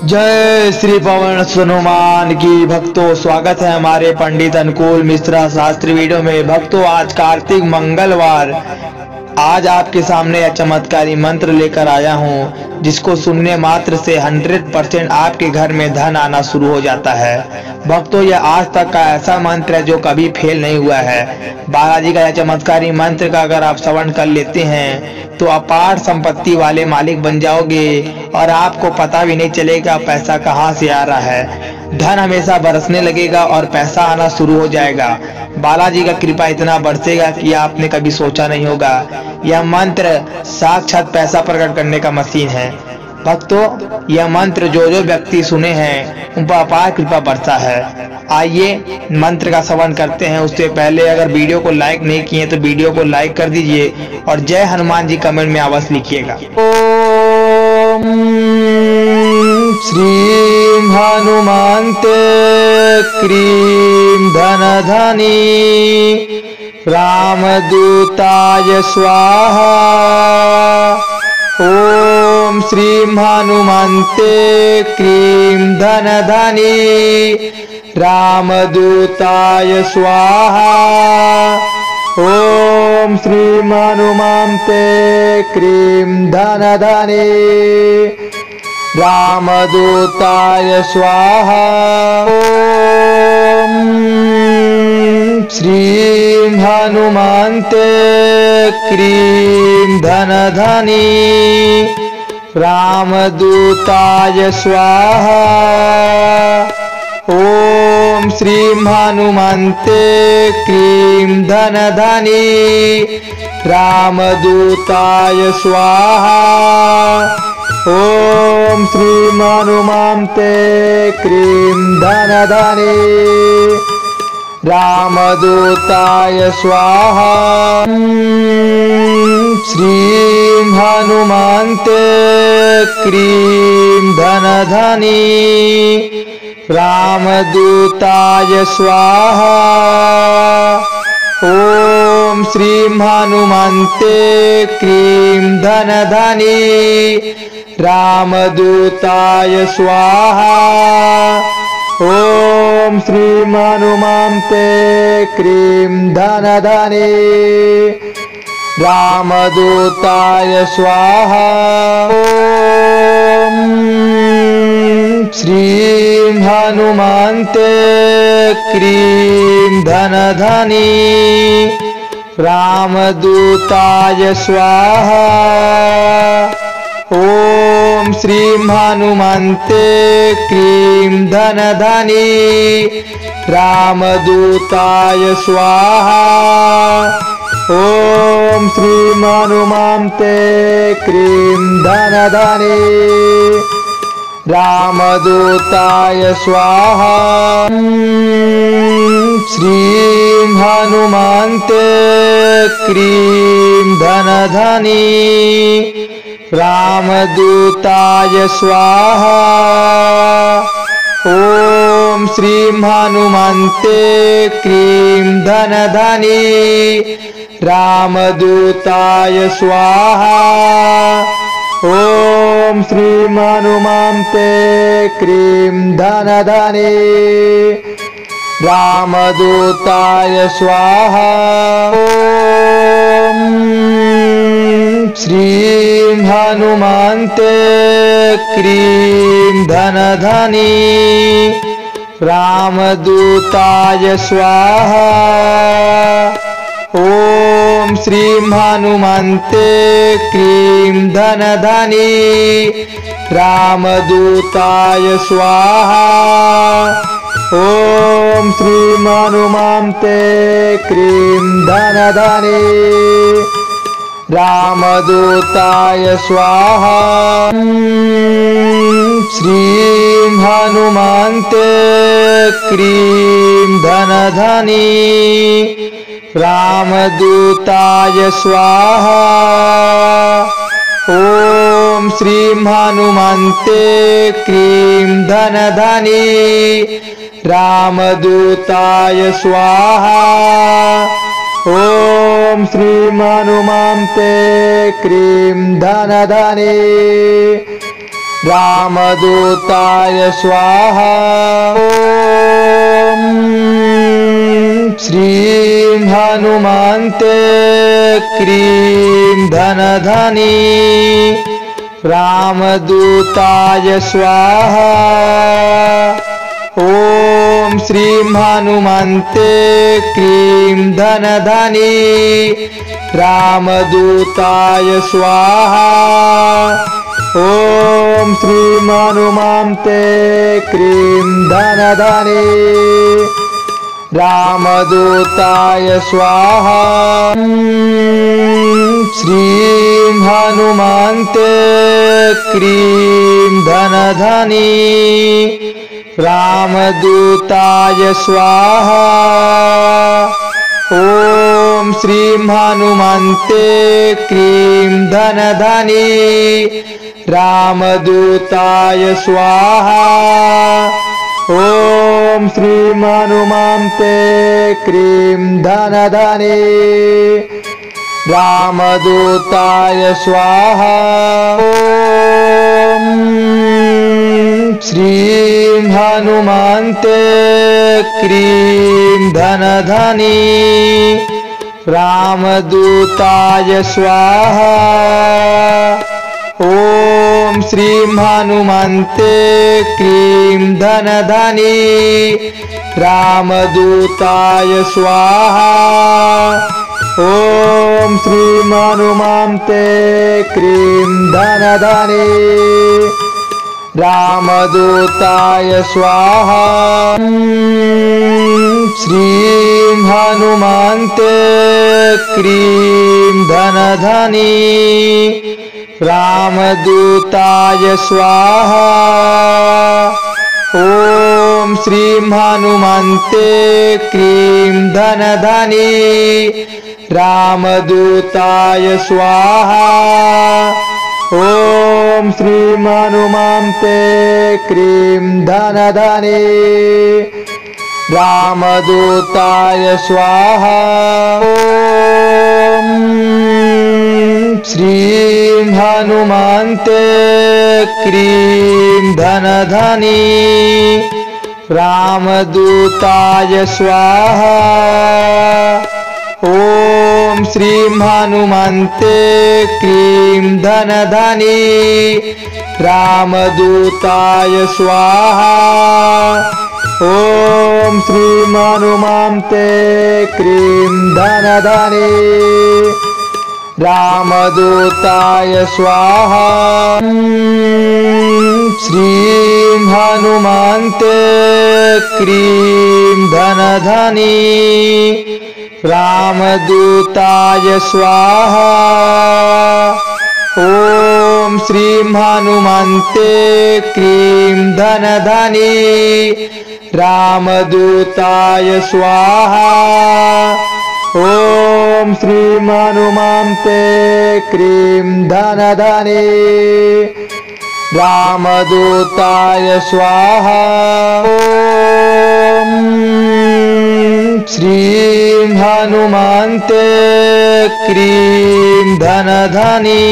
जय श्री पवन हनुमान की। भक्तों, स्वागत है हमारे पंडित अनुकूल मिश्रा शास्त्री वीडियो में। भक्तों, आज कार्तिक मंगलवार, आज आपके सामने यह चमत्कारी मंत्र लेकर आया हूँ, जिसको सुनने मात्र से 100% आपके घर में धन आना शुरू हो जाता है। भक्तों, यह आज तक का ऐसा मंत्र है जो कभी फेल नहीं हुआ है। बालाजी का यह चमत्कारी मंत्र का अगर आप श्रवण कर लेते हैं तो अपार संपत्ति वाले मालिक बन जाओगे और आपको पता भी नहीं चलेगा पैसा कहाँ से आ रहा है। धन हमेशा बरसने लगेगा और पैसा आना शुरू हो जाएगा। बालाजी का कृपा इतना बरसेगा कि आपने कभी सोचा नहीं होगा। यह मंत्र साक्षात पैसा प्रकट करने का मशीन है। भक्तों, यह मंत्र जो व्यक्ति सुने हैं उन पर अपार कृपा बरसा है। आइए मंत्र का श्रवण करते हैं। उससे पहले अगर वीडियो को लाइक नहीं किए तो वीडियो को लाइक कर दीजिए और जय हनुमान जी कमेंट में अवश्य लिखिएगा। ओम श्री हनुमन्ते क्रीं धनधानी रामदूताय स्वाहा। ओम श्री हनुमन्ते क्रीं धनधानी रामदूताय स्वाहा। ओम श्री हनुमन्ते क्रीं धनधानी रामदूताय स्वाहा। ओम श्री हनुमन्ते क्रीं धनधानी रामदूताय स्वाहा। ओम श्री हनुमन्ते क्रीं धनधानी रामदूताय स्वाहा। ओम श्री हनुमन्ते क्रीं धनधानी रामदूताय स्वाहा। श्री हनुमन्ते क्रीं धनधानी रामदूताय स्वाहा। ओम श्री हनुमन्ते क्रीं धनधानी रामदूताय स्वाहा। ओम श्री हनुमन्ते क्रीं धनधानी रामदूताय स्वाहा। ओम श्री हनुमन्ते क्रीं धनधानी रामदूताय स्वाहा। ओम श्री हनुमन्ते क्रीं धनधानी रामदूताय स्वाहा। ओम श्री हनुमन्ते क्रीं धनधानी रामदूताय स्वाहा। श्री हनुमन्ते क्रीं धनधानी रामदूताय स्वाहा। ओम श्री हनुमन्ते क्रीं धनधानी रामदूताय स्वाहा। ओम श्री हनुमन्ते क्रीं धनधानी रामदूताय स्वाहा। ओम श्री हनुमन्ते क्रीं धनधानी रामदूताय स्वाहा। ओम श्री हनुमन्ते क्रीं धनधानी रामदूताय स्वाहा। ओम श्री हनुमन्ते क्रीं धनधानी रामदूताय स्वाहा। श्री हनुमन्ते क्रीं धनधानी रामदूताय स्वाहा। ओम श्री हनुमन्ते क्रीं धनधानी रामदूताय स्वाहा। ओम श्री हनुमन्ते क्रीं धनधानी रामदूताय स्वाहा। ॐ श्रीं हनुमन्ते क्रीं धनधनी रामदूताय स्वाहा। ॐ श्रीं हनुमन्ते क्रीं धनधनी रामदूताय स्वाहा। ॐ श्रीं हनुमन्ते क्रीं धनधनी रामदूताय स्वाहा। श्रीं हनुमन्ते क्रीं धनधनी रामदूताय स्वाहा। ॐ श्रीं हनुमन्ते क्रीं धनधनी रामदूताय स्वाहा। ॐ श्रीं हनुमन्ते क्रीं धनधनी रामदूताय स्वाहा। ॐ श्रीं हनुमन्ते क्रीं धनधनी रामदूताय स्वाहा। ॐ श्रीं हनुमन्ते क्रीं धनधनी रामदूताय स्वाहा। ॐ श्रीं हनुमन्ते क्रीं धनधनी रामदूताय स्वाहा। श्रीं हनुमन्ते क्रीं धनधनी रामदूताय स्वाहा। ॐ श्रीं हनुमन्ते क्रीं धनधनी रामदूताय स्वाहा। ॐ श्रीं हनुमन्ते क्रीं धनधनी रामदूताय स्वाहा। ॐ श्रीं हनुमन्ते क्रीं धनधनी रामदूताय स्वाहा। ॐ श्रीं हनुमन्ते क्रीं धनधनी रामदूताय स्वाहा। ॐ श्रीं हनुमन्ते क्रीं धनधनी रामदूताय स्वाहा। श्रीं हनुमन्ते क्रीं धनधनी रामदूताय स्वाहा। ॐ श्रीं हनुमन्ते क्रीं धनधनी रामदूताय स्वाहा। ॐ श्रीं हनुमन्ते क्रीं धनधनी रामदूताय स्वाहा। ॐ श्रीं हनुमन्ते क्रीं धनधनी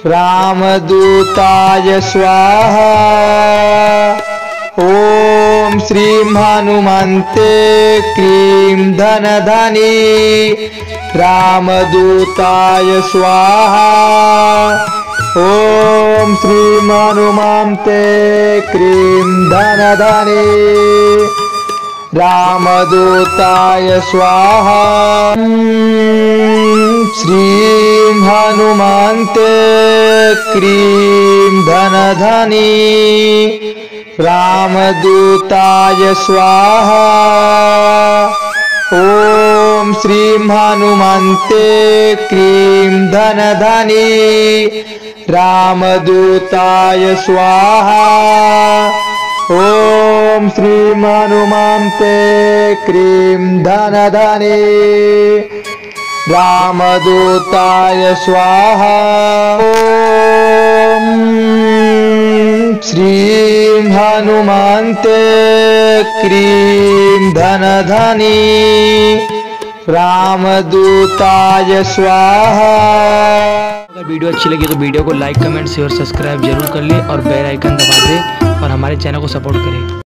रामदूताय स्वाहा। ॐ श्रीं हनुमन्ते क्रीं धनधनी रामदूताय स्वाहा। ॐ श्रीं हनुमन्ते क्रीं धनधनी रामदूताय स्वाहा। श्रीं हनुमन्ते क्रीं धनधनी रामदूताय स्वाहा। ॐ श्रीं हनुमन्ते क्रीं धनधनी रामदूताय स्वाहा। ॐ श्रीं हनुमन्ते क्रीं धनधनी रामदूताय स्वाहा। ॐ श्रीं हनुमन्ते क्रीं धनधनी रामदूताय स्वाहा। वीडियो अच्छी लगी तो वीडियो को लाइक, कमेंट, शेयर, सब्सक्राइब जरूर कर ले और बेल आइकन दबा दे और हमारे चैनल को सपोर्ट करें।